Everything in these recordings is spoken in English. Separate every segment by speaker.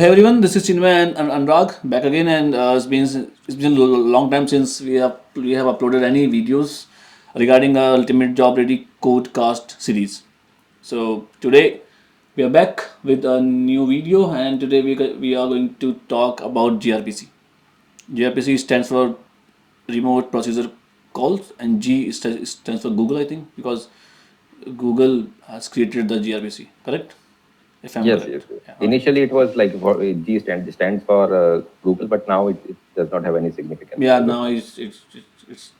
Speaker 1: Hey everyone, this is Chinmay and Anurag back again, and it's been a long time since we have uploaded any videos regarding our Ultimate Job Ready Codecast series. So today we are back with a new video, and today we are going to talk about gRPC. gRPC stands for Remote Procedure Calls, and stands for Google, I think, because Google has created the gRPC. Correct? If I'm
Speaker 2: Yes, yes,
Speaker 1: correct.
Speaker 2: yes.
Speaker 1: Yeah. Okay.
Speaker 2: Initially, it was like stands for Google, but now it does not have any significance
Speaker 1: Yeah,
Speaker 2: as of
Speaker 1: now
Speaker 2: now.
Speaker 1: it's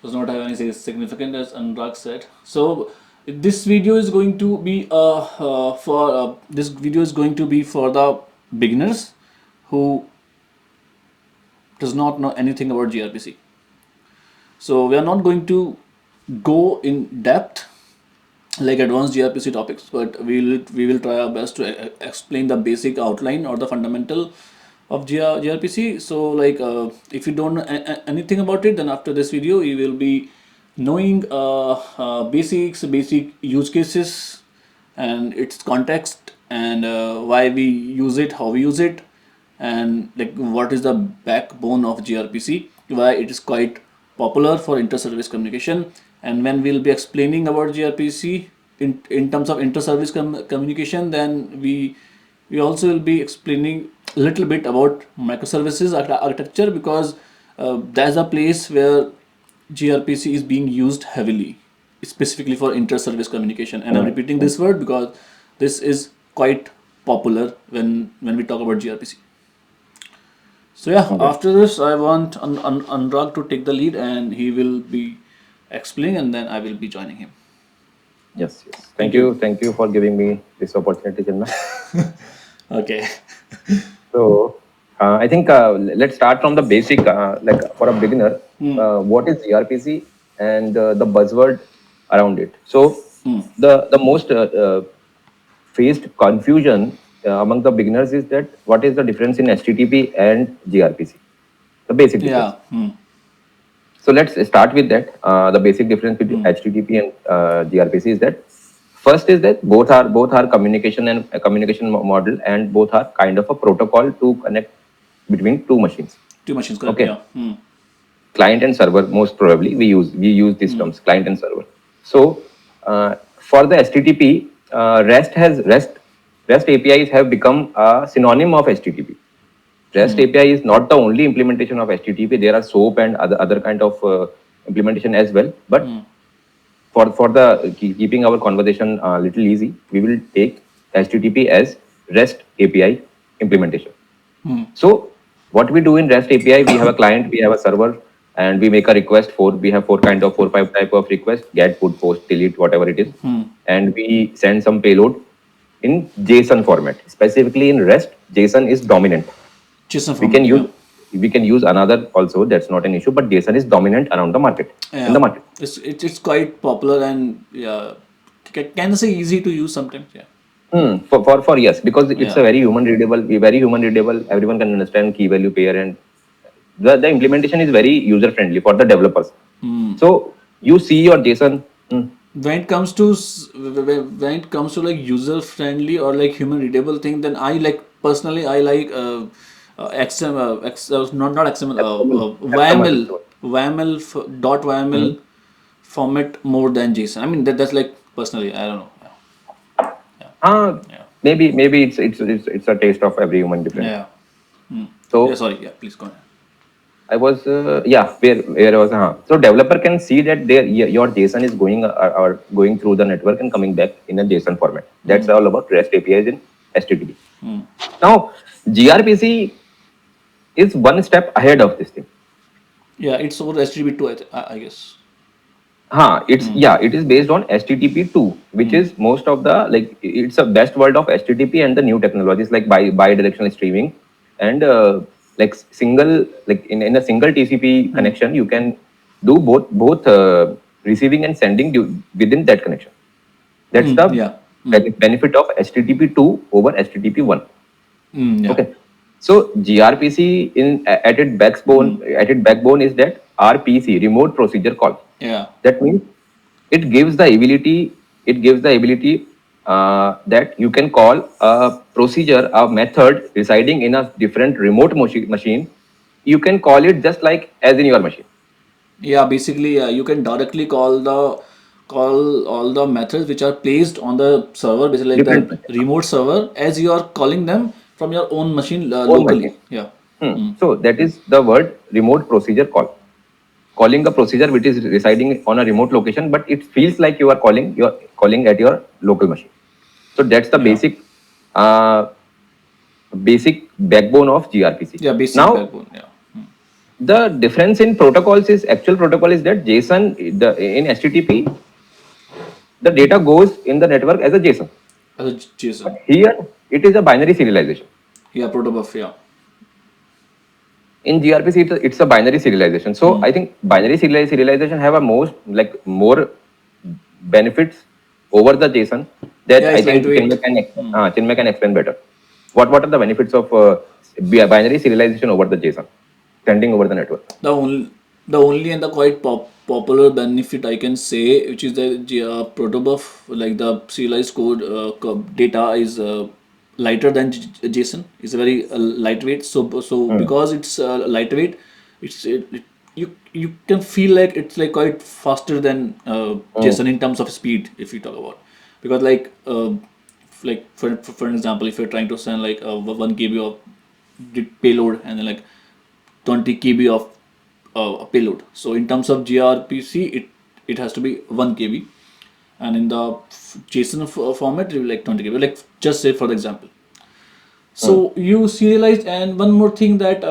Speaker 1: does not have any significance as Anurag said. So this video is going to be for this video is going to be for the beginners who does not know anything about gRPC. So we are not going to go in depth like advanced gRPC topics, but we will try our best to explain the basic outline or the fundamental of gRPC. So like if you don't know anything about it, then after this video you will be knowing basic use cases and its context and why we use it, how we use it, and like what is the backbone of gRPC, why it is quite popular for inter-service communication. And when we'll be explaining about gRPC in terms of inter-service communication, then we also will be explaining a little bit about microservices architecture, because that's a place where gRPC is being used heavily, specifically for inter-service communication. And I'm repeating
Speaker 2: Mm.
Speaker 1: this word because this is quite popular when we talk about gRPC. So yeah,
Speaker 2: Okay.
Speaker 1: after this, I want Anurag to take the lead, and he will be explaining, and then I will be joining him.
Speaker 2: Yes, yes.
Speaker 1: Thank you.
Speaker 2: Thank you for giving me this opportunity, Chinna.
Speaker 1: Okay.
Speaker 2: So, I think let's start from the basic, like for a beginner, what is gRPC and the buzzword around it. So, the most faced confusion among the beginners is that what is the difference in HTTP and gRPC? The basic difference.
Speaker 1: Yeah.
Speaker 2: So let's start with that. The basic difference between HTTP and gRPC is that first is that both are communication and communication model, and both are kind of a protocol to connect between two machines.
Speaker 1: Two machines, correct?
Speaker 2: Okay,
Speaker 1: Yeah.
Speaker 2: client and server, most probably we use these terms, client and server. So for the HTTP, REST APIs have become a synonym of HTTP. REST API is not the only implementation of HTTP. There are SOAP and other kind of implementation as well. But for the keeping our conversation a little easy, we will take HTTP as REST API implementation. So what we do in REST API, we have a client, we have a server, and we make a request for. We have four, five type of request: get, put, post, delete, whatever it is, and we send some payload in JSON format. Specifically in REST, JSON is dominant.
Speaker 1: JSON
Speaker 2: We can
Speaker 1: format.
Speaker 2: use
Speaker 1: Yeah.
Speaker 2: we can use another also. That's not an issue. But JSON is dominant around the market in the
Speaker 1: Yeah.
Speaker 2: market.
Speaker 1: It's quite popular, and yeah, can say easy to use sometimes. Yeah.
Speaker 2: For yes, because it's a
Speaker 1: Yeah.
Speaker 2: very human readable. Everyone can understand key value pair, and the implementation is very user friendly for the developers. So you see your JSON.
Speaker 1: When it comes to when it comes to like user friendly or like human readable thing, then I like personally I like XML, not XML,
Speaker 2: XML is
Speaker 1: YML, dot YML format more than JSON. I mean that's like personally I don't know.
Speaker 2: uh,
Speaker 1: Yeah.
Speaker 2: maybe it's a taste of every human different.
Speaker 1: Yeah. Yeah.
Speaker 2: So
Speaker 1: Sorry. Yeah. Please go ahead.
Speaker 2: I was where I was. So developer can see that your JSON is going or going through the network and coming back in a JSON format. That's all about REST APIs in HTTP. Now gRPC is one step ahead of this thing.
Speaker 1: Yeah. It's over HTTP two. I guess.
Speaker 2: It is based on HTTP2, which is most of the like it's a best world of HTTP and the new technologies like bi-directional streaming and like single like in a single TCP connection you can do both receiving and sending within that connection. That's the
Speaker 1: Yeah.
Speaker 2: benefit of HTTP2 over HTTP1.
Speaker 1: Yeah.
Speaker 2: Okay, so gRPC at its backbone is that RPC, remote procedure call.
Speaker 1: Yeah.
Speaker 2: That means it gives the ability that you can call a procedure, a method residing in a different remote machine. You can call it just like as in your machine.
Speaker 1: Yeah, basically, you can directly call all the methods which are placed on the server, basically like
Speaker 2: Different
Speaker 1: the
Speaker 2: machine,
Speaker 1: remote server, as you are calling them from your own machine
Speaker 2: own machine.
Speaker 1: locally. Yeah. Mm.
Speaker 2: So that is the word remote procedure call. Calling a procedure which is residing on a remote location, but it feels like you are calling at your local machine. So that's the
Speaker 1: Yeah.
Speaker 2: uh, basic backbone of gRPC.
Speaker 1: Yeah. Basic
Speaker 2: Now,
Speaker 1: backbone. Yeah.
Speaker 2: the difference in protocols is actual protocol is that JSON in HTTP the data goes in the network as a JSON.
Speaker 1: As a
Speaker 2: But
Speaker 1: JSON.
Speaker 2: here it is a binary serialization.
Speaker 1: Yeah. Protobuf. Yeah.
Speaker 2: In gRPC, it's a binary serialization. So I think binary serialization have a more benefits over the JSON that
Speaker 1: Yeah.
Speaker 2: I
Speaker 1: It's
Speaker 2: think
Speaker 1: lightweight.
Speaker 2: Chinmay can explain better. What are the benefits of binary serialization over the JSON, sending over the network?
Speaker 1: The only the only and the quite popular benefit I can say, which is the protobuf, like the serialized code data is lighter than JSON. It's very lightweight. So
Speaker 2: Hmm.
Speaker 1: because it's lightweight, you can feel like it's like quite faster than
Speaker 2: Hmm.
Speaker 1: JSON in terms of speed, if you talk about, because like for an example, if you're trying to send like 1 KB of payload and then like 20 KB of a payload. So in terms of gRPC, it has to be 1 KB, and in the JSON format, it will be like 20 KB. Like just say for the example.
Speaker 2: Hmm.
Speaker 1: So you serialized, and one more thing that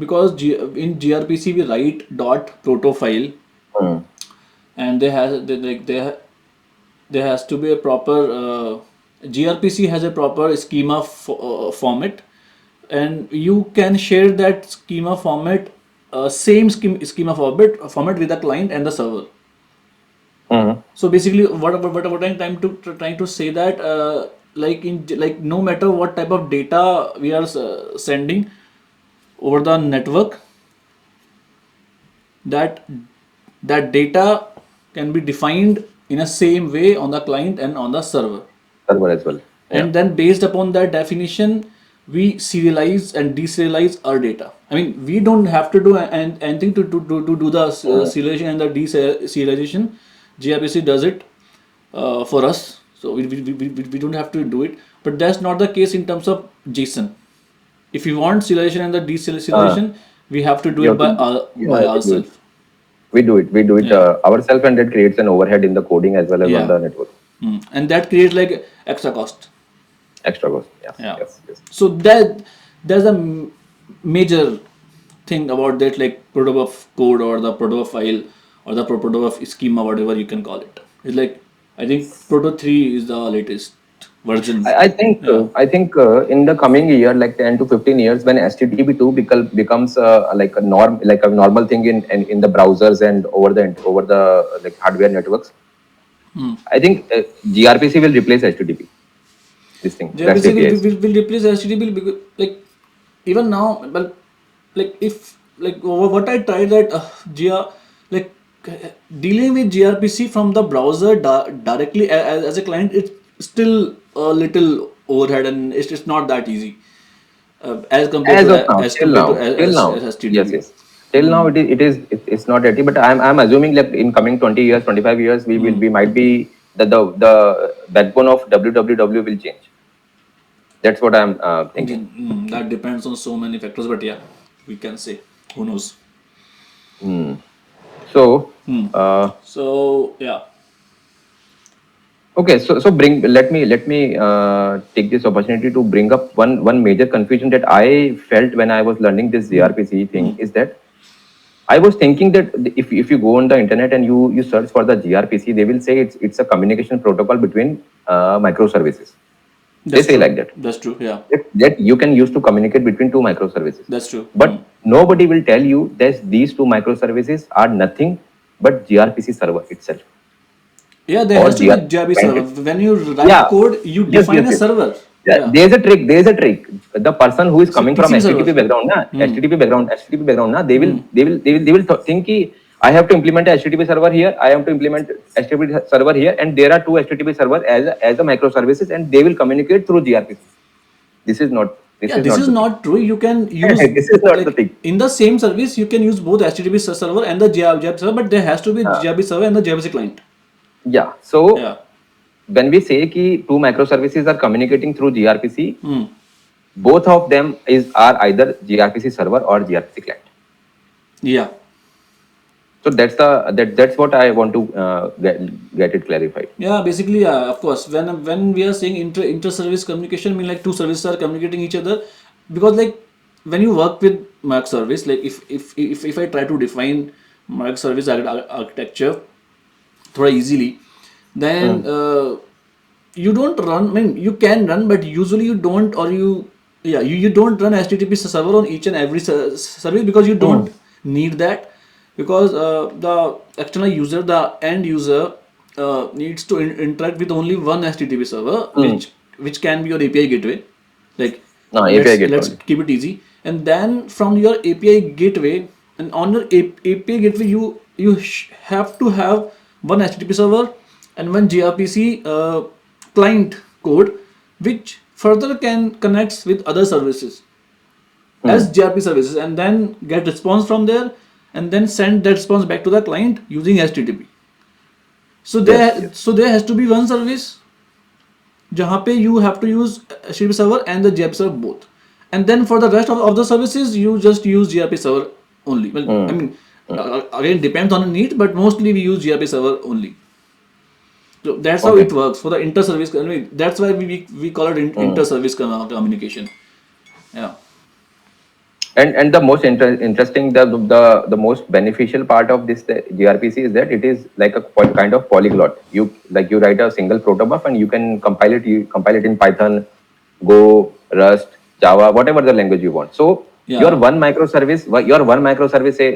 Speaker 1: because in gRPC we write dot proto file,
Speaker 2: Hmm.
Speaker 1: and there has to be a proper gRPC has a proper schema format, and you can share that schema format, same schema format with the client and the server.
Speaker 2: Hmm.
Speaker 1: So basically, what I'm trying to say that like no matter what type of data we are sending over the network, that that data can be defined in a same way on the client and on the server.
Speaker 2: Server as well. Yeah.
Speaker 1: And then based upon that definition, we serialize and deserialize our data. I mean, we don't have to do anything to do the
Speaker 2: Hmm.
Speaker 1: serialization and the deserialization. gRPC does it for us, so we don't have to do it. But that's not the case in terms of JSON. If we want serialization and the
Speaker 2: Uh,
Speaker 1: deserialization, we have to do
Speaker 2: you
Speaker 1: it
Speaker 2: have to you
Speaker 1: by
Speaker 2: have to do it.
Speaker 1: ourselves.
Speaker 2: We do it
Speaker 1: Yeah.
Speaker 2: ourselves, and that creates an overhead in the coding as well as on
Speaker 1: Yeah.
Speaker 2: the network.
Speaker 1: And that creates like extra cost.
Speaker 2: Extra cost. Yes,
Speaker 1: Yeah.
Speaker 2: yes, yes.
Speaker 1: So there's a major thing about that, like protobuf code or the protobuf file or the protobuf schema, whatever you can call it. It's like I think Proto 3 is the latest version. Yeah.
Speaker 2: I think in the coming year, like 10 to 15 years, when HTTP2 becomes like a like a normal thing in the browsers and over the like hardware networks, I think gRPC will replace HTTP. This thing, REST
Speaker 1: JRPC
Speaker 2: APIs.
Speaker 1: will replace HTTP because like even now, but like if like what I tried that like dealing with gRPC from the browser directly as a client, it's still a little overhead, and it's not that easy
Speaker 2: As of now,
Speaker 1: as
Speaker 2: till
Speaker 1: compared to
Speaker 2: now, till now,
Speaker 1: as
Speaker 2: yes,
Speaker 1: HTTP.
Speaker 2: yes. Till now, it's not ready. But I'm assuming like in coming 20 years, 25 years, we might be the backbone of www will change. That's what I'm thinking.
Speaker 1: That depends on so many factors, but yeah, we can say who knows.
Speaker 2: So, uh,
Speaker 1: So yeah.
Speaker 2: okay, so let me take this opportunity to bring up one major confusion that I felt when I was learning this gRPC thing is that I was thinking that if you go on the internet and you search for the gRPC, they will say it's a communication protocol between microservices. They
Speaker 1: That's
Speaker 2: say
Speaker 1: true.
Speaker 2: like that.
Speaker 1: That's true. Yeah,
Speaker 2: That you can use to communicate between two microservices.
Speaker 1: that's true.
Speaker 2: But nobody will tell you that these two microservices are nothing but gRPC server itself
Speaker 1: Yeah, there
Speaker 2: or
Speaker 1: has to be
Speaker 2: gRPC
Speaker 1: Java
Speaker 2: client.
Speaker 1: server. When you write
Speaker 2: Yeah.
Speaker 1: code, you
Speaker 2: Yes,
Speaker 1: define
Speaker 2: yes,
Speaker 1: a
Speaker 2: yes.
Speaker 1: server.
Speaker 2: Yeah,
Speaker 1: Yeah,
Speaker 2: there's a trick. There's a trick. The person who is coming from
Speaker 1: teaching server.
Speaker 2: HTTP background, na, HTTP background, na, they will think ki, I have to implement a HTTP server here. I have to implement HTTP server here, and there are two HTTP servers as a microservices, and they will communicate through gRPC. This is not. This
Speaker 1: Yeah,
Speaker 2: is
Speaker 1: this
Speaker 2: not
Speaker 1: is
Speaker 2: the thing.
Speaker 1: not true. You can use
Speaker 2: This is not the
Speaker 1: like
Speaker 2: thing.
Speaker 1: in the same service you can use both HTTP server and the gRPC server, but there has to be
Speaker 2: Uh,
Speaker 1: gRPC server and the gRPC client.
Speaker 2: yeah. So
Speaker 1: Yeah.
Speaker 2: when we say ki two microservices are communicating through gRPC,
Speaker 1: Hmm.
Speaker 2: both of them are either gRPC server or gRPC client.
Speaker 1: Yeah.
Speaker 2: So that's what I want to get it clarified.
Speaker 1: Yeah, basically, yeah, of course. When we are saying inter-service communication, mean like two services are communicating each other, because like when you work with microservice, like if I try to define microservice architecture very easily, then
Speaker 2: Mm.
Speaker 1: you don't run. I mean, you can run, but usually you don't, or you don't run HTTP server on each and every service, because you
Speaker 2: Mm.
Speaker 1: don't need that, because the external user, the end user, needs to interact with only one HTTP server,
Speaker 2: Mm.
Speaker 1: which can be your API gateway. Like
Speaker 2: No, API
Speaker 1: let's
Speaker 2: gateway.
Speaker 1: keep it easy, and then from your API gateway, and on your API gateway you have to have one HTTP server and one gRPC client code, which further can connects with other services as
Speaker 2: Mm.
Speaker 1: gRPC services, and then get response from there, and then send that response back to the client using HTTP. So
Speaker 2: Yes. Yes.
Speaker 1: there has to be one service जहाँ पे you have to use HTTP server and the gRPC server both, and then for the rest of the services you just use gRPC server only. Well, I
Speaker 2: Mm.
Speaker 1: mean, again depends on the need, but mostly we use gRPC server only. So that's how it
Speaker 2: Okay.
Speaker 1: works for the inter-service. I mean, that's why we call it
Speaker 2: Mm.
Speaker 1: inter-service communication. Yeah.
Speaker 2: And the most interesting, the most beneficial part of this gRPC is that it is like a kind of polyglot. You write a single protobuf and you can compile it. You compile it in Python, Go, Rust, Java, whatever the language you want. So
Speaker 1: Yeah.
Speaker 2: your one microservice,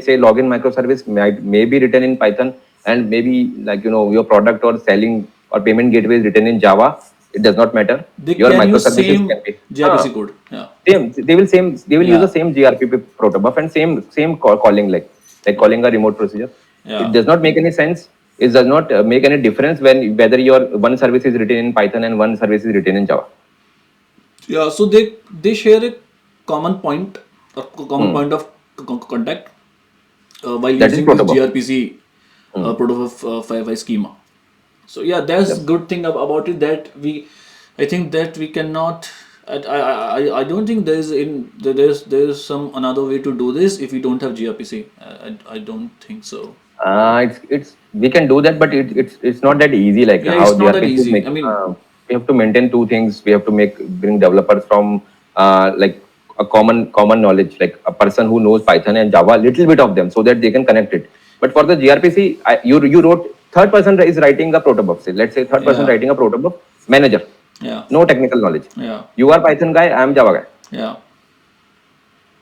Speaker 2: say login microservice may be written in Python, and maybe like your product or selling or payment gateway is written in Java. It does not matter.
Speaker 1: They
Speaker 2: Your
Speaker 1: can use
Speaker 2: microservices can
Speaker 1: same
Speaker 2: be.
Speaker 1: gRPC code. Yeah.
Speaker 2: They will use the
Speaker 1: Yeah.
Speaker 2: same gRPP protobuf and same calling, like calling a remote procedure. It
Speaker 1: Yeah.
Speaker 2: does not make any sense. It does not make any difference whether your one service is written in Python and one service is written in Java.
Speaker 1: Yeah. So they share a common point, a common
Speaker 2: Hmm.
Speaker 1: point of contact while
Speaker 2: That is
Speaker 1: using this
Speaker 2: protobuf.
Speaker 1: gRPC protobuf Firefly schema. So yeah, that's
Speaker 2: Yep.
Speaker 1: good thing about it, that I think that we cannot. I don't think there's some another way to do this if we don't have gRPC. I don't think so.
Speaker 2: It's we can do that, but it's not that easy. Like
Speaker 1: Yeah,
Speaker 2: how
Speaker 1: it's not that
Speaker 2: gRPC
Speaker 1: easy.
Speaker 2: make.
Speaker 1: I mean,
Speaker 2: We have to maintain two things. We have to bring developers from like a common knowledge, like a person who knows Python and Java, little bit of them, so that they can connect it. But for the gRPC, you wrote third person is writing a protobuf. Say, let's say third person
Speaker 1: yeah,
Speaker 2: writing a protobuf manager,
Speaker 1: yeah,
Speaker 2: no technical knowledge.
Speaker 1: yeah,
Speaker 2: You are Python guy, I am Java guy.
Speaker 1: yeah,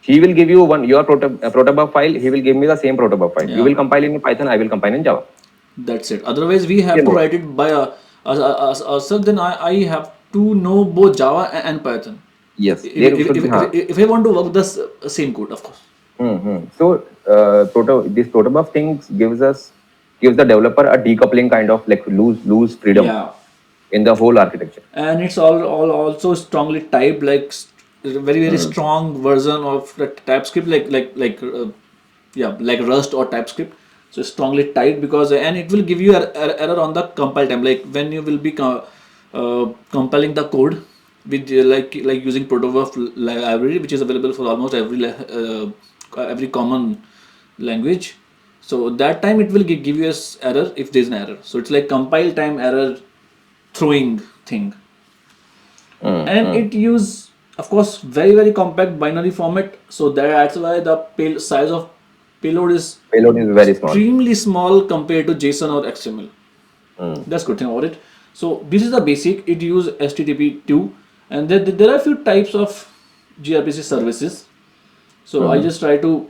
Speaker 2: He will give you your protobuf file. He will give me the same protobuf file. You
Speaker 1: yeah.
Speaker 2: will compile in Python. I will compile in Java.
Speaker 1: That's it. Otherwise, we have
Speaker 2: Same
Speaker 1: to
Speaker 2: code.
Speaker 1: write it by ourselves. Then I have to know both Java and Python.
Speaker 2: Yes, there should be. Huh.
Speaker 1: If I want to work the same code, of course.
Speaker 2: So, this protobuf things gives the developer a decoupling kind of like loose freedom
Speaker 1: Yeah.
Speaker 2: in the whole architecture.
Speaker 1: And it's all also strongly typed, like very
Speaker 2: Hmm.
Speaker 1: strong version of the TypeScript, yeah, like Rust or TypeScript. So it's strongly typed, because and it will give you error on the compile time, like when you will be compiling the code with like using protobuf library, which is available for almost every common language. So that time it will give you a error if there is an error. So it's like compile time error throwing thing, and it use, of course, very compact binary format, so that's why the size of payload is
Speaker 2: Payload is very small.
Speaker 1: extremely small compared to JSON or XML.
Speaker 2: Hmm.
Speaker 1: That's good thing about it. So this is the basic. It use HTTP2, and there are a few types of gRPC services. So I just try to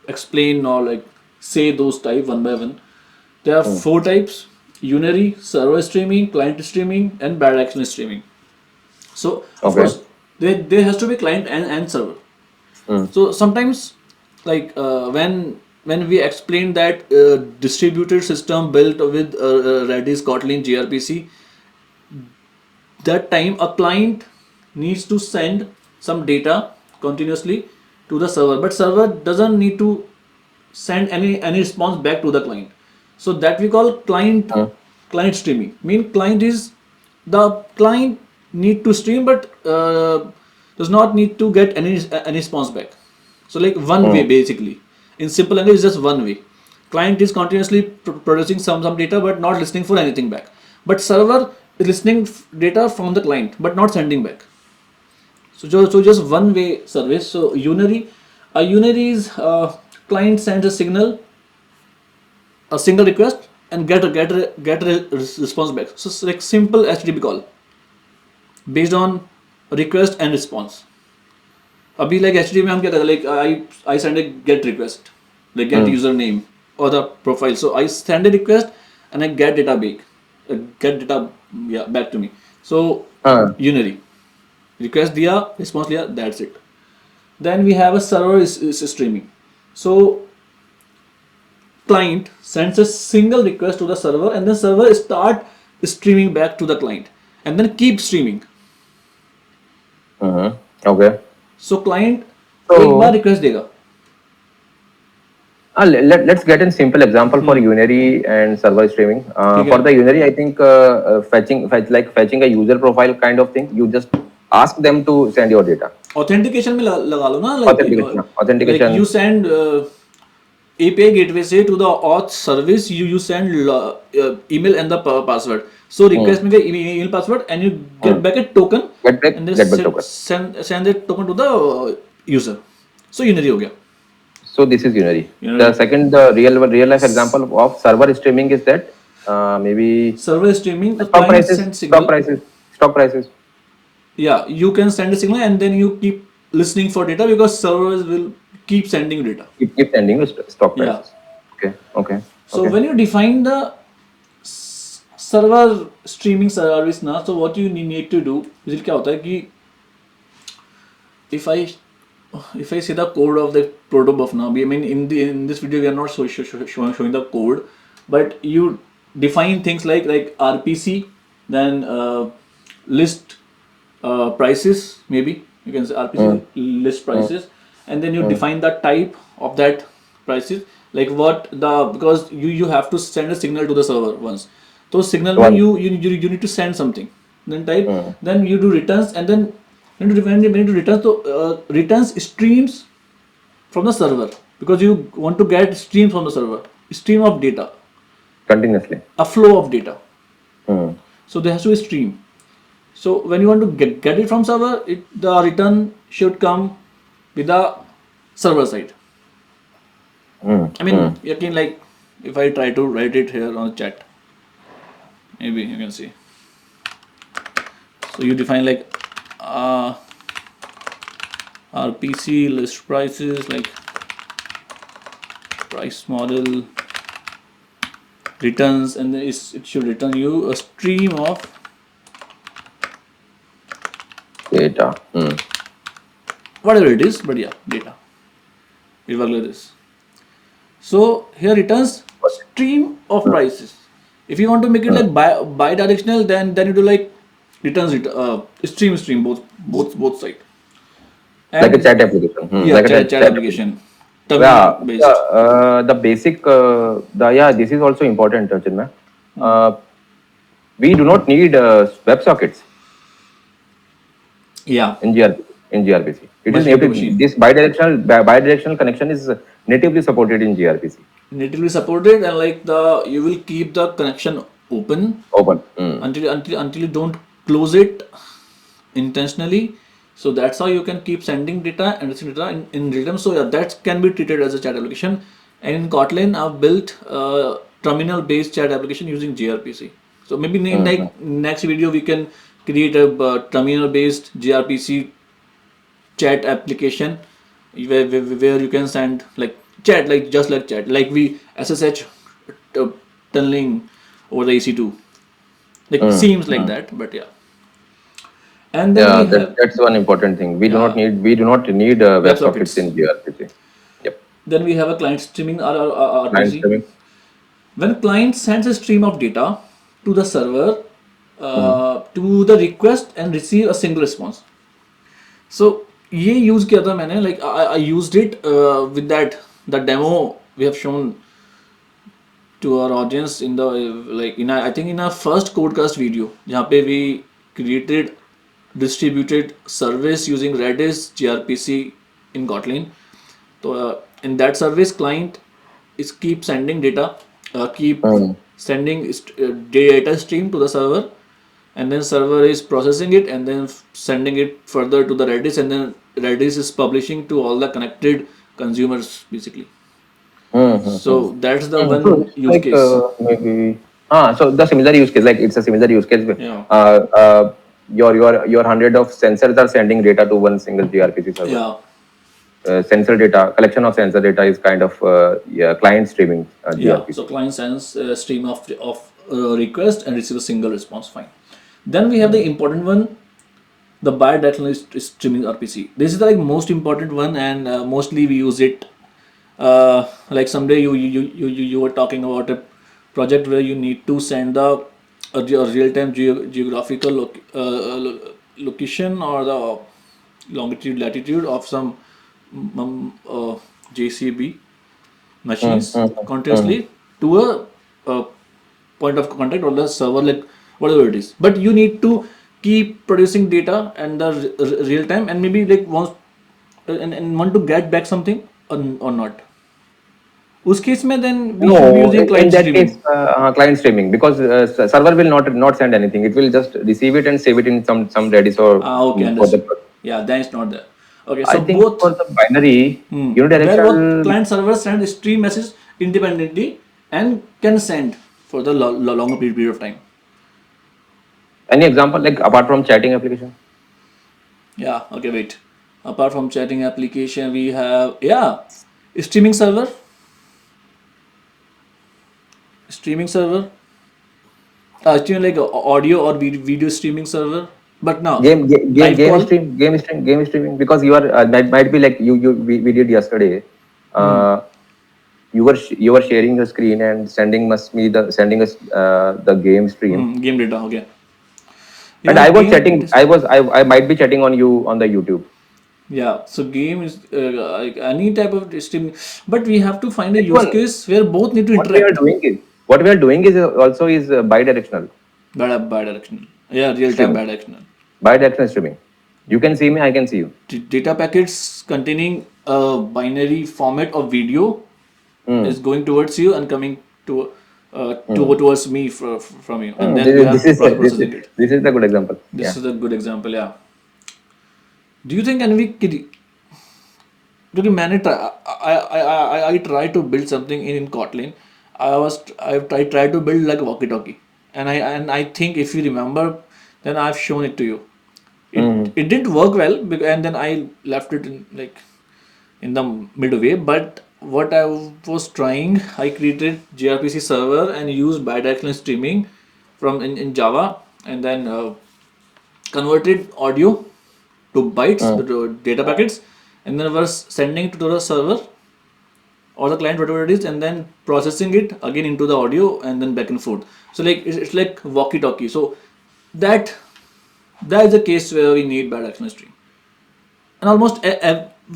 Speaker 1: explain or like say those type one by one. There are four types: unary, server streaming, client streaming, and bidirectional streaming. So of
Speaker 2: Okay.
Speaker 1: course there has to be client and server. So sometimes, like when when we explained that distributed system built with Redis, Kotlin, gRPC, that time a client needs to send some data continuously to the server, but server doesn't need to send any response back to the client. So that we call client streaming. Mean client is the client need to stream, but does not need to get any response back. So like one way basically. In simple language, it's just one way. Client is continuously producing some data but not listening for anything back. But server is listening data from the client but not sending back. So just one way service. So unary, a unary is client sends a signal, a single request, and get a response back. So it's like simple HTTP call based on request and response. अभी like HTTP में हम क्या करते हैं, like I send a get request, like get username or the profile. So I send a request and I get data back, back to me. So unary, request दिया, response लिया, that's it. Then we have a server is streaming. So client sends a single request to the server and then server start streaming back to the client and then keep streaming.
Speaker 2: Okay.
Speaker 1: So client
Speaker 2: So-
Speaker 1: एक बार request देगा.
Speaker 2: Let's get a simple example for unary and server streaming. For the unary, I think fetching a user profile kind of thing. You just ask them to send your data.
Speaker 1: Authentication में लगा लो ना, like
Speaker 2: Authentication.
Speaker 1: Like you send API gateway say to the auth service, you send email and the password. So request में email password and you get back a token.
Speaker 2: Get back token.
Speaker 1: Send that token to the user. So unary हो गया.
Speaker 2: So this is unary. The second, the real life example of server streaming is that maybe
Speaker 1: Server streaming, the
Speaker 2: stock
Speaker 1: client sends signal.
Speaker 2: stock prices.
Speaker 1: Yeah, you can send a signal and then you keep listening for data because servers will keep sending data.
Speaker 2: Keep sending you stock
Speaker 1: Yeah.
Speaker 2: prices. Okay.
Speaker 1: So when you define the server streaming service now, so what you need to do is क्या होता है कि if I say the code of the protobuf now, I mean in this video we are not showing the code, but you define things like RPC, then list prices, maybe you can say RPC list prices, and then you define the type of that prices, like what the, because you have to send a signal to the server once. So signal when you need to send something, then type, then you do returns, and then when you do returns, so returns streams from the server because you want to get streams from the server, stream of data,
Speaker 2: Continuously.
Speaker 1: a flow of data. So there has to be stream. So when you want to get it from server, the return should come with the server side. I mean, you can, like, if I try to write it here on the chat, maybe you can see. So you define like RPC list prices, like price model returns, and then it should return you a stream of
Speaker 2: Data.
Speaker 1: whatever it is, but yeah, data. It works like this. So here returns stream of prices. If you want to make it like bi-directional, then you do like returns stream both side. And
Speaker 2: Like a chat application.
Speaker 1: yeah,
Speaker 2: Like a
Speaker 1: chat application.
Speaker 2: Yeah,
Speaker 1: Based.
Speaker 2: the basic, this is also important, Chinmay. We do not need websockets
Speaker 1: Yeah.
Speaker 2: in gRPC. It is
Speaker 1: Machine to machine.
Speaker 2: this bidirectional connection is natively supported in gRPC.
Speaker 1: Natively supported, and like you will keep the connection open
Speaker 2: Open.
Speaker 1: until you don't close it intentionally. So that's how you can keep sending data and receiving data in real time. So yeah, that can be treated as a chat application. And in Kotlin, I've built a terminal-based chat application using gRPC. So maybe in like next video we can create a terminal-based gRPC chat application where you can send like chat, like just like chat, like we SSH tunneling over the EC2. Like seems like that, but yeah. And then
Speaker 2: Yeah, that's one important thing. We do not need WebSockets in gRPC. Yep.
Speaker 1: Then we have a client streaming
Speaker 2: Client
Speaker 1: RPC.
Speaker 2: streaming.
Speaker 1: When client sends a stream of data to the server,
Speaker 2: Mhm.
Speaker 1: to the request and receive a single response. So ये use किया था मैंने, like I used it with that the demo we have shown to our audience in the like in I think in our first codecast video जहाँ पे we created distributed service using redis gRPC in Kotlin. So in that service client is keep sending data, keep
Speaker 2: Mm.
Speaker 1: sending data stream to the server, and then server is processing it and then sending it further to the redis, and then redis is publishing to all the connected consumers basically.
Speaker 2: Mm-hmm.
Speaker 1: So that's the
Speaker 2: So
Speaker 1: one
Speaker 2: it's
Speaker 1: use
Speaker 2: like
Speaker 1: case.
Speaker 2: maybe so the similar use case, like it's a similar use case.
Speaker 1: Yeah,
Speaker 2: Your hundred of sensors are sending data to one single gRPC server.
Speaker 1: yeah,
Speaker 2: Sensor data collection of sensor data is kind of client streaming
Speaker 1: yeah. So
Speaker 2: gRPC.
Speaker 1: client sends a stream of request and receive a single response. Fine. Then we have the important one, the bidirectional streaming RPC. This is the like most important one, and mostly we use it. Like someday you were talking about a project where you need to send a real time geographical location or the longitude latitude of some JCB
Speaker 2: Mm,
Speaker 1: machines
Speaker 2: mm, mm.
Speaker 1: continuously to a point of contact or the server, like whatever it is, but you need to keep producing data and the real time, and maybe like once and want to get back something or not. उस case में then we should be
Speaker 2: No,
Speaker 1: using
Speaker 2: in
Speaker 1: client
Speaker 2: that
Speaker 1: streaming.
Speaker 2: case, client streaming, because server will not send anything. It will just receive it and save it in some Redis or
Speaker 1: Okay,
Speaker 2: for the.
Speaker 1: understood. Yeah, then it's not there. Okay,
Speaker 2: I
Speaker 1: so
Speaker 2: think
Speaker 1: both,
Speaker 2: for the binary
Speaker 1: where both
Speaker 2: unidirectional.
Speaker 1: client servers send stream message independently and can send for the longer period of time.
Speaker 2: Any example, like apart from chatting application?
Speaker 1: Yeah, okay, wait. Apart from chatting application, we have, yeah, streaming server, streaming server, streaming like audio or video streaming server. But now, live call.
Speaker 2: Game streaming, because you are might be like we did yesterday. Uh, you were sharing the screen and sending us the game stream,
Speaker 1: Game data, okay.
Speaker 2: and
Speaker 1: Yeah,
Speaker 2: I was
Speaker 1: game it
Speaker 2: chatting.
Speaker 1: is.
Speaker 2: I might be chatting on you on the YouTube.
Speaker 1: Yeah, so game is like any type of streaming, but we have to find a
Speaker 2: This
Speaker 1: use
Speaker 2: one,
Speaker 1: case where both need to
Speaker 2: what we are
Speaker 1: interact.
Speaker 2: doing is what we are doing is also is bidirectional
Speaker 1: Bidirectional. Yeah, real time
Speaker 2: streaming.
Speaker 1: bidirectional.
Speaker 2: Bidirectional streaming. You can see me, I can see you.
Speaker 1: Data packets containing a binary format of video
Speaker 2: Mm.
Speaker 1: is going towards you and coming towards me from you, and
Speaker 2: Mm.
Speaker 1: then we are
Speaker 2: This is
Speaker 1: processing it.
Speaker 2: this is the good example.
Speaker 1: This
Speaker 2: Yeah.
Speaker 1: is a good example. Yeah. Do you think can we? क्योंकि मैंने I tried to build something in Kotlin. I tried to build like walkie talkie, and I think if you remember, then I've shown it to you.
Speaker 2: Mm.
Speaker 1: It didn't work well, and then I left it in the midway. But what I was trying, I created gRPC server and used bidirectional streaming from in Java, and then converted audio to bytes,
Speaker 2: Mm.
Speaker 1: the data packets, and then was sending to the server or the client, whatever it is, and then processing it again into the audio and then back and forth. So like it's like walkie talkie. So that that is a case where we need bidirectional stream, and almost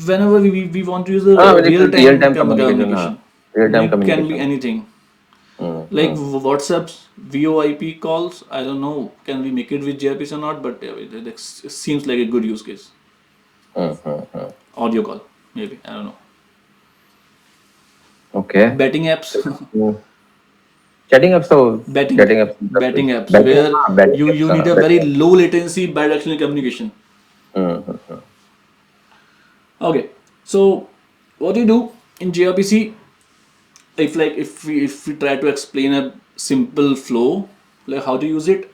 Speaker 1: whenever we want to use a
Speaker 2: When it's
Speaker 1: real
Speaker 2: real
Speaker 1: time
Speaker 2: time communication,
Speaker 1: communication,
Speaker 2: real time
Speaker 1: it can be
Speaker 2: communication.
Speaker 1: anything.
Speaker 2: Mm.
Speaker 1: Like
Speaker 2: Mm.
Speaker 1: WhatsApp's VoIP calls, I don't know, can we make it with gRPC or not? But yeah, it seems like a good use case.
Speaker 2: Mm. Mm. Mm.
Speaker 1: Audio call, maybe, I don't know.
Speaker 2: Okay.
Speaker 1: Betting apps,
Speaker 2: Mm. Chatting apps, so
Speaker 1: betting,
Speaker 2: chatting apps,
Speaker 1: betting apps,
Speaker 2: betting,
Speaker 1: where
Speaker 2: betting apps,
Speaker 1: you need a
Speaker 2: betting
Speaker 1: very
Speaker 2: apps.
Speaker 1: low latency bidirectional communication.
Speaker 2: Mm. Mm. Mm.
Speaker 1: Okay, so what you do in gRPC, if we try to explain a simple flow, like how to use it.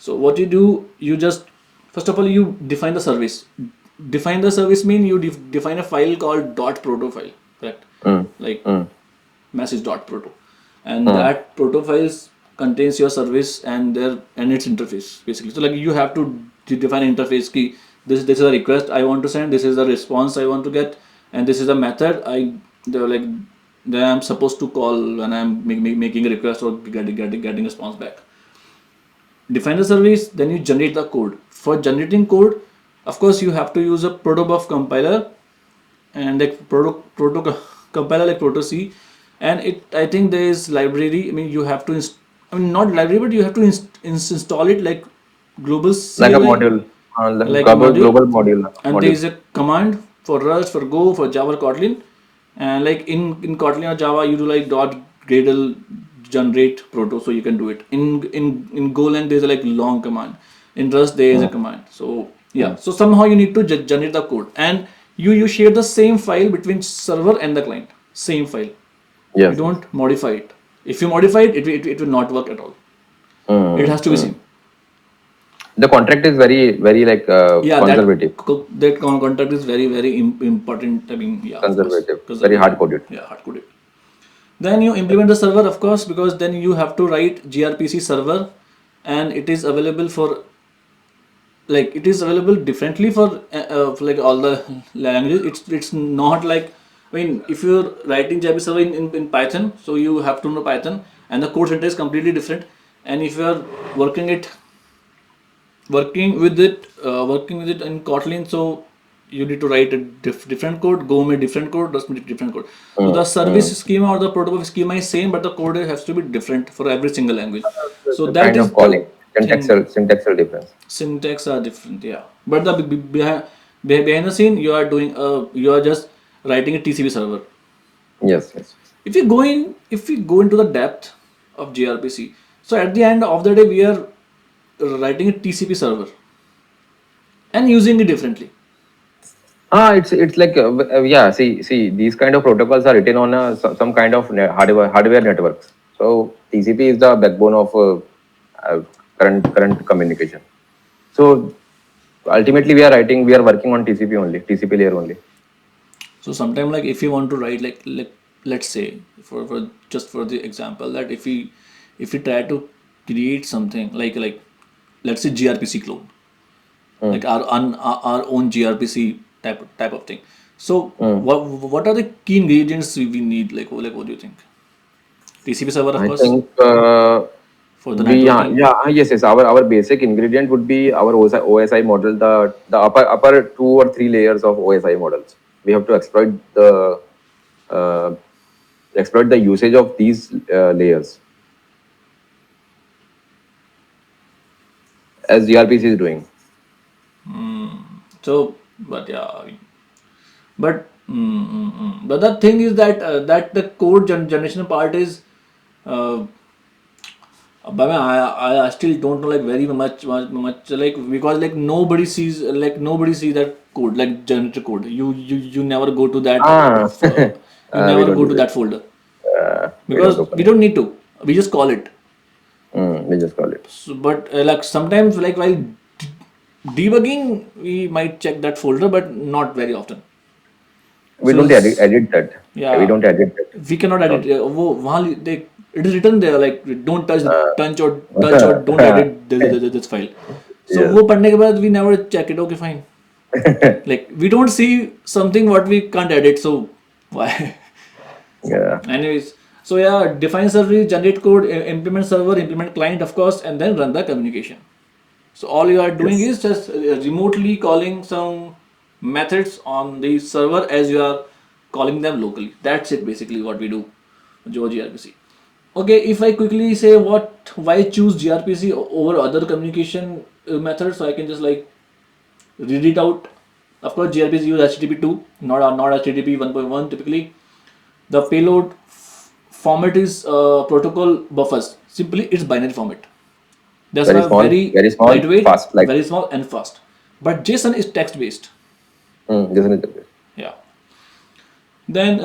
Speaker 1: So what you do, you just first of all you define the service. Define the service mean you define a file called .proto file, correct?
Speaker 2: Mm.
Speaker 1: Like
Speaker 2: Mm.
Speaker 1: message.proto, and
Speaker 2: Mm.
Speaker 1: that proto files contains your service and its interface basically. So like you have to define interface key. This is a request I want to send. This is the response I want to get, and this is the method I they're like that I'm supposed to call when I'm making a request or getting response back. Define the service, then you generate the code. For generating code, of course, you have to use a protobuf compiler and like compiler like proto C, and it I think there is library. I mean, you have to not library, but you have to install it like global
Speaker 2: Like a
Speaker 1: CLI,
Speaker 2: module,
Speaker 1: like a
Speaker 2: global
Speaker 1: module,
Speaker 2: global module
Speaker 1: and there
Speaker 2: module.
Speaker 1: is a command for Rust, for Go, for Java, Kotlin, and like in Kotlin or Java, you do like dot gradle generate proto, so you can do it. In Golang, there's a like long command. In Rust, there is a
Speaker 2: Mm,
Speaker 1: command. So yeah,
Speaker 2: mm.
Speaker 1: so somehow you need to generate the code, and you share the same file between server and the client. Same file. You
Speaker 2: Yes, yes.
Speaker 1: don't modify it. If you modify it, it will not work at all. It
Speaker 2: Mm,
Speaker 1: has to be
Speaker 2: mm.
Speaker 1: same.
Speaker 2: The contract is very like
Speaker 1: Yeah,
Speaker 2: conservative,
Speaker 1: that contract is very important. I mean, yeah, of course,
Speaker 2: conservative, very hard
Speaker 1: conservative.
Speaker 2: coded.
Speaker 1: Yeah, hard coded. Then you implement the server, of course, because then you have to write gRPC server, and it is available for like it is available differently for like all the languages. It's not like, I mean, if you're writing gRPC server in Python, so you have to know Python, and the code center is completely different. And if you are working with it in Kotlin, so you need to write a different code. Go with different code, Rust with different code. So
Speaker 2: Mm,
Speaker 1: the service
Speaker 2: mm.
Speaker 1: schema or the protocol schema is same, but the code has to be different for every single language. So
Speaker 2: The
Speaker 1: that
Speaker 2: kind
Speaker 1: is
Speaker 2: of
Speaker 1: the
Speaker 2: calling,
Speaker 1: thing.
Speaker 2: syntexal difference.
Speaker 1: Syntax are different, yeah. But the behind the scene, you are just writing a TCP server.
Speaker 2: Yes, yes.
Speaker 1: If we go into the depth of gRPC, so at the end of the day, we are writing a TCP server and using it differently.
Speaker 2: It's like yeah. See, these kind of protocols are written on some kind of hardware networks. So TCP is the backbone of uh, current communication. So ultimately, we are working on TCP only, TCP layer only.
Speaker 1: So sometimes, like if you want to write like let's say for just for the example that if we try to create something like let's say gRPC clone,
Speaker 2: Mm,
Speaker 1: like our own gRPC type of thing. So
Speaker 2: mm.
Speaker 1: what are the key ingredients we need? Like what do you think? TCP server, of
Speaker 2: I
Speaker 1: course,
Speaker 2: think
Speaker 1: for the
Speaker 2: we
Speaker 1: networking.
Speaker 2: yeah yes, yes. Our basic ingredient would be our OSI model, the upper 2 or 3 layers of OSI models. We have to uh, exploit the usage of these layers as gRPC is doing.
Speaker 1: So, but yeah, but the thing is that that the code generation part is. Uh, but I still don't know like very much like because like nobody sees that code like generator code. You never go to that
Speaker 2: Ah,
Speaker 1: you
Speaker 2: we
Speaker 1: never
Speaker 2: don't
Speaker 1: go
Speaker 2: do
Speaker 1: to
Speaker 2: that.
Speaker 1: that folder
Speaker 2: We don't
Speaker 1: because
Speaker 2: open
Speaker 1: we
Speaker 2: it.
Speaker 1: don't need to. We just call it.
Speaker 2: We just call it.
Speaker 1: So, but like sometimes like while debugging we might check that folder, but not very often.
Speaker 2: We
Speaker 1: So
Speaker 2: don't edit that. We
Speaker 1: yeah,
Speaker 2: don't edit that.
Speaker 1: we cannot edit.
Speaker 2: No.
Speaker 1: It is written there like don't touch or don't
Speaker 2: Uh,
Speaker 1: edit this file. So
Speaker 2: yes.
Speaker 1: वो पढ़ने के बाद we never check it. Okay, fine. Like we don't see something what we can't edit. So why?
Speaker 2: Yeah.
Speaker 1: Anyways, so yeah, define service, generate code, implement server, implement client, of course, and then run the communication. So all you are doing
Speaker 2: Yes.
Speaker 1: is just remotely calling some methods on the server as you are calling them locally. That's it basically what we do, gRPC. Okay, if I quickly say why choose gRPC over other communication methods, so I can just like read it out. Of course, gRPC use HTTP 2, not HTTP 1.1 typically. The payload format is protocol buffers. Simply, it's binary format. That's why very
Speaker 2: Very small,
Speaker 1: lightweight,
Speaker 2: fast. Like
Speaker 1: very small, and fast. But JSON is text based.
Speaker 2: this is it.
Speaker 1: Yeah. Then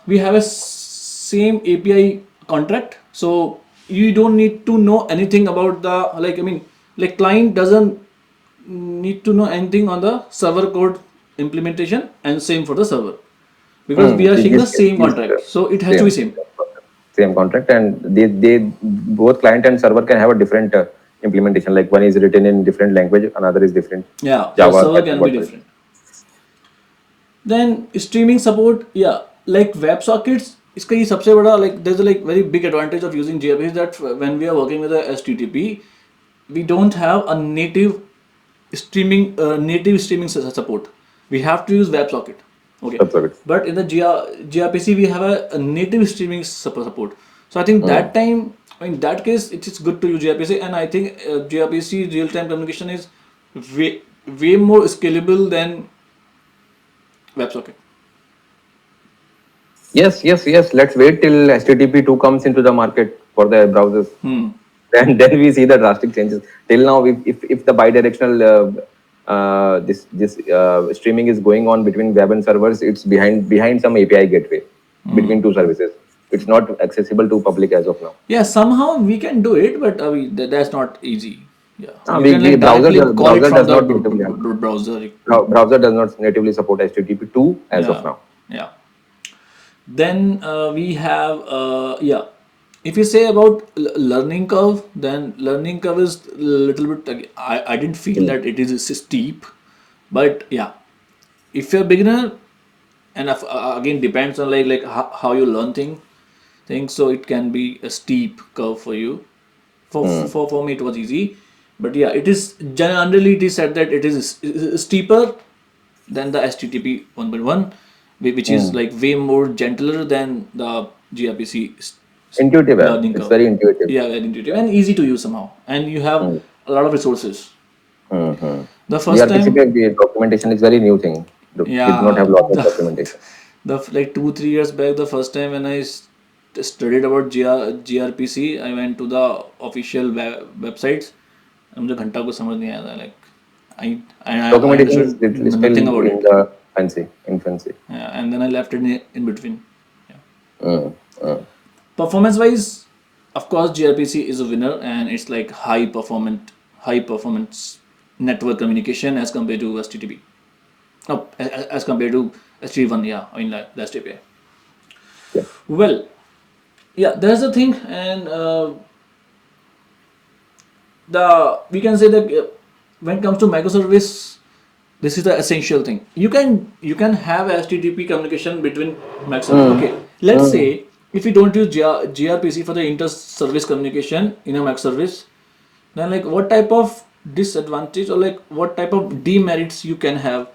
Speaker 1: we have a same API contract. So you don't need to know anything about the like. I mean, like client doesn't need to know anything on the server code implementation, and same for the server because we are sharing the same
Speaker 2: These
Speaker 1: contract. So it has to be
Speaker 2: same
Speaker 1: same.
Speaker 2: same contract, and they both client and server can have a different implementation. Like one is written in different language, another is different
Speaker 1: Yeah, the
Speaker 2: Java,
Speaker 1: server can be
Speaker 2: whatever.
Speaker 1: different. Then streaming support, yeah. like WebSockets, इसका ये सबसे बड़ा like there's a like very big advantage of using gRPC is that when we are working with a HTTP, we don't have a native streaming support. We have to use WebSocket. Okay,
Speaker 2: WebSockets.
Speaker 1: but in the gRPC we have a native streaming support. So I think that time, in that case, it is good to use gRPC, and I think gRPC real time communication is way more scalable than WebSocket.
Speaker 2: Yes. Let's wait till HTTP 2 comes into the market for the browsers. Then we see the drastic changes. Till now, if the bidirectional this streaming is going on between web and servers, it's behind some API gateway between two services. It's not accessible to public as of now.
Speaker 1: Yeah, somehow we can do it, but that's not easy. Yeah, you
Speaker 2: We,
Speaker 1: can
Speaker 2: we
Speaker 1: like directly call it
Speaker 2: browser
Speaker 1: from
Speaker 2: does
Speaker 1: the
Speaker 2: not natively
Speaker 1: browser.
Speaker 2: browser does not natively support HTTP 2 as of now.
Speaker 1: Yeah. Then we have if you say about learning curve, then learning curve is a little bit I didn't feel that it is steep, but yeah, if you're a beginner, and again depends on like how you learn things, so it can be a steep curve for you. For me it was easy, but yeah, it is generally it is said that it is steeper than the HTTP 1.1, which is like way more gentler than the gRPC
Speaker 2: Intuitive app.
Speaker 1: learning
Speaker 2: It's
Speaker 1: curve.
Speaker 2: very intuitive.
Speaker 1: Yeah, very intuitive and easy to use somehow, and you have a lot of resources. The first time,
Speaker 2: gRPC documentation is very new thing. Did not
Speaker 1: yeah,
Speaker 2: have lot of documentation.
Speaker 1: like 2-3 years back, the first time when I studied about gRPC, I went to the official websites. and मुझे घंटा कुछ समझ नहीं आया था, like I
Speaker 2: Documentation is
Speaker 1: understood
Speaker 2: still
Speaker 1: nothing about
Speaker 2: in
Speaker 1: it.
Speaker 2: the infancy.
Speaker 1: Yeah, and then I left it in between. Yeah.
Speaker 2: Mm, mm.
Speaker 1: Performance wise, of course, gRPC is a winner, and it's like high performance network communication as compared to HTTP. No, as compared to HTTP 1, yeah, in last API.
Speaker 2: Yeah.
Speaker 1: Well, yeah, there's the thing, and we can say that when it comes to microservice, this is the essential thing. You can have HTTP communication between microservice. Okay, let's say if you don't use gRPC for the inter-service communication in a microservice, then like what type of disadvantage or like what type of demerits you can have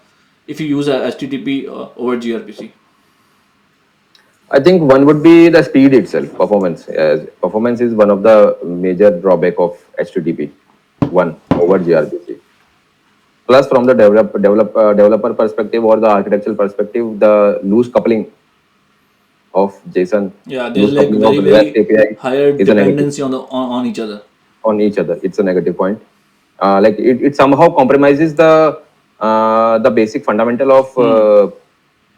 Speaker 1: if you use a HTTP over gRPC?
Speaker 2: I think one would be the speed itself, performance. As performance is one of the major drawback of HTTP 1 over gRPC. Plus, from the developer perspective or the architectural perspective, the loose coupling of JSON,
Speaker 1: Yeah, there's
Speaker 2: loose
Speaker 1: like
Speaker 2: coupling of
Speaker 1: very
Speaker 2: REST API
Speaker 1: higher
Speaker 2: is a negative
Speaker 1: dependency on each other.
Speaker 2: on each other. It's a negative point. Like it somehow compromises the basic fundamental of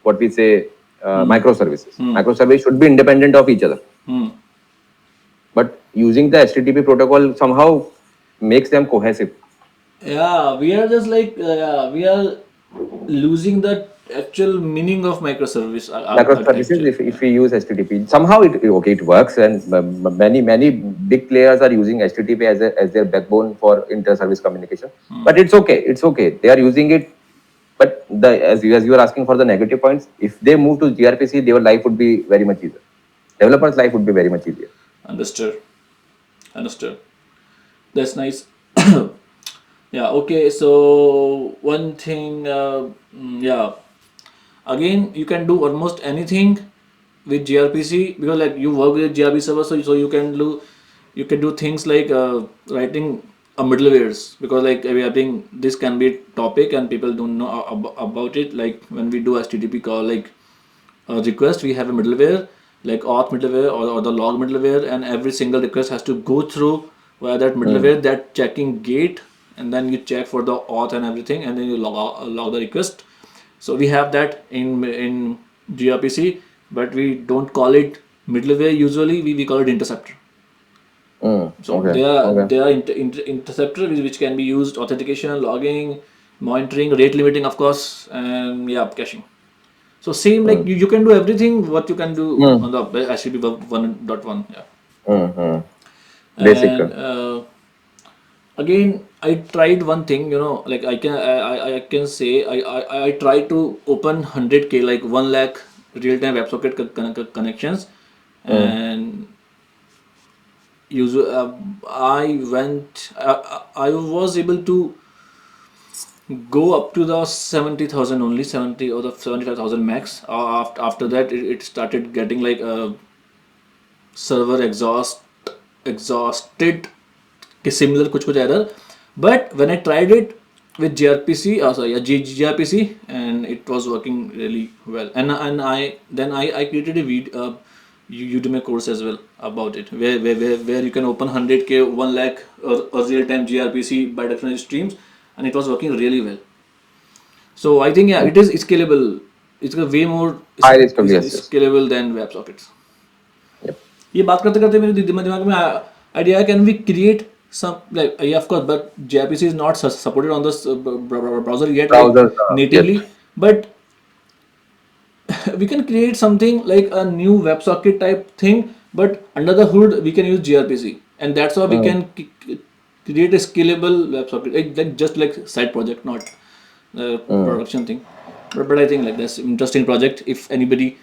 Speaker 2: what we say microservices. Microservices should be independent of each other. But using the HTTP protocol somehow makes them cohesive.
Speaker 1: Yeah, we are just like we are losing the actual meaning of microservice
Speaker 2: Microservices,
Speaker 1: architecture.
Speaker 2: if we use HTTP, somehow it works, and many big players are using HTTP as their backbone for inter-service communication. But it's okay. They are using it. But as you are asking for the negative points, if they move to gRPC, their life would be very much easier. Developers' life would be very much easier.
Speaker 1: Understood. That's nice. Yeah. Okay. So one thing. Yeah. Again, you can do almost anything with gRPC because like you work with gRPC server, so you can do things like writing a middlewares, because like I think this can be a topic and people don't know about it. Like when we do HTTP call, like request, we have a middleware like auth middleware or the log middleware, and every single request has to go through via that middleware, that checking gate, and then you check for the auth and everything, and then you log the request. So we have that in gRPC, but we don't call it middleware. Usually we call it interceptor. So
Speaker 2: Okay.
Speaker 1: there are interceptor which can be used authentication, logging, monitoring, rate limiting, of course, and yeah, caching. So same like you can do everything what you can do on the HTTP 1.1. Yeah.
Speaker 2: Basic.
Speaker 1: And again, I tried one thing, like I can say I tried to open 100K, like 1 lakh real-time WebSocket connections, and I was able to go up to the 70,000 only, 70 or the 75,000 max. After that, it started getting like a server exhausted, similar कुछ error. But when I tried it with gRPC, gRPC, and it was working really well. And I created a video, Udemy course as well about it, where you can open 100K, 1 lakh or real time gRPC by different streams, and it was working really well. So I think it is scalable. It's way more
Speaker 2: High risk of yes.
Speaker 1: scalable than WebSockets.
Speaker 2: Yep.
Speaker 1: ये बात करते करते मेरे दिमाग में idea, can we create some, like, yeah, of course, but gRPC is not supported on this browser yet, like, natively,
Speaker 2: yes.
Speaker 1: but we can create something like a new WebSocket type thing, but under the hood we can use gRPC, and that's how we can create a scalable WebSocket, like just like side project, not production thing. But I think like that's interesting project if anybody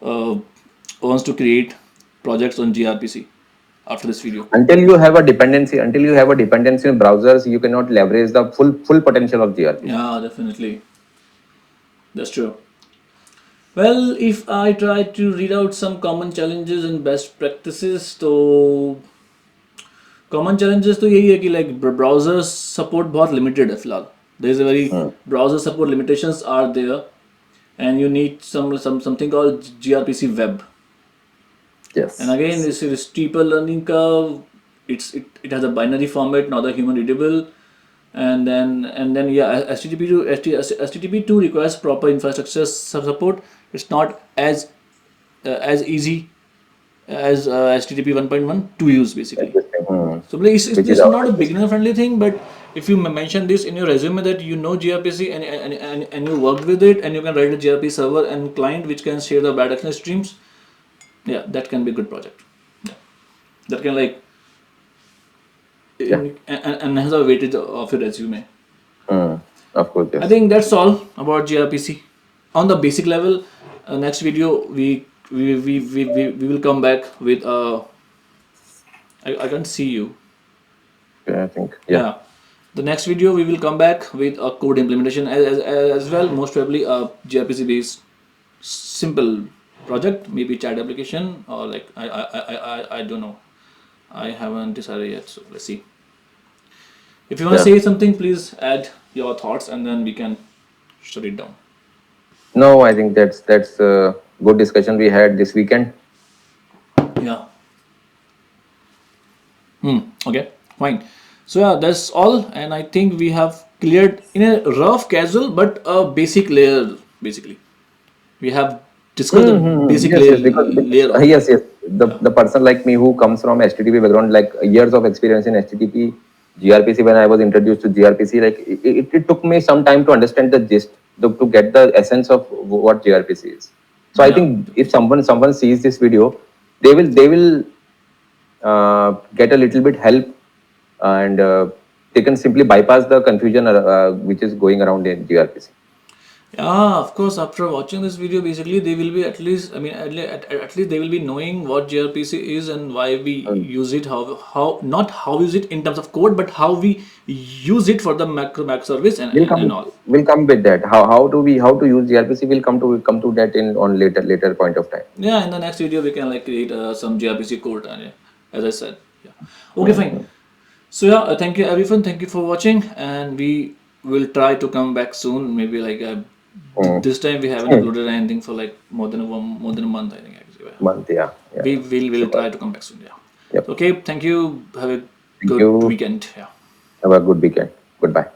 Speaker 1: wants to create projects on gRPC after this video.
Speaker 2: Until you have a dependency in browsers, you cannot leverage the full potential of gRPC.
Speaker 1: Yeah, definitely. That's true. Well, if I try to read out some common challenges and best practices, तो common challenges तो यही है कि like browser support बहुत limited है फिलहाल. There is a very browser support limitations are there, and you need something called gRPC web.
Speaker 2: Yes.
Speaker 1: And again, this is steeper learning curve. It has a binary format, not a human readable. And then yeah, HTTP2 requires proper infrastructure support. It's not as easy as HTTP 1.1 to use basically. So it's not a beginner friendly thing, but if you mention this in your resume that you know gRPC and you worked with it, and you can write a gRPC server and client which can share the bidirectional streams, yeah, that can be a good project. Yeah. That can like enhance the weightage of your resume.
Speaker 2: Of course, yes.
Speaker 1: I think that's all about gRPC. On the basic level, next video we will come back with I can't see you.
Speaker 2: Yeah, I think yeah.
Speaker 1: The next video we will come back with a code implementation as well, most probably a gRPC based simple project, maybe chat application, or like I don't know. I haven't decided yet, so let's see. If you want to say something, please add your thoughts, and then we can shut it down.
Speaker 2: No, I think that's a good discussion we had this weekend.
Speaker 1: Yeah. Okay, fine. So yeah, that's all, and I think we have cleared in a rough, casual, but a basic layer. Basically, we have discussed the basic layer.
Speaker 2: Yes. The person like me who comes from HTTP background, like years of experience in HTTP, gRPC. When I was introduced to gRPC, like it took me some time to understand the gist, to get the essence of what gRPC is. So I think if someone sees this video, they will get a little bit help, and they can simply bypass the confusion which is going around in gRPC.
Speaker 1: Yeah, of course. After watching this video, basically they will be at least they will be knowing what gRPC is and why we use it. How not how use it in terms of code, but how we use it for the macro service and all.
Speaker 2: We'll come with that. How to use gRPC? We'll come to that on later point of time.
Speaker 1: Yeah, in the next video we can like create some gRPC code, as I said. Yeah. Okay, fine. So yeah, thank you everyone. Thank you for watching, and we will try to come back soon. Maybe like this time we haven't uploaded anything for like more than a month, I think. Actually.
Speaker 2: Yeah.
Speaker 1: We will try to come back soon. Yeah.
Speaker 2: Yep.
Speaker 1: Okay. Thank you. Have a good weekend. Yeah.
Speaker 2: Have a good weekend. Goodbye.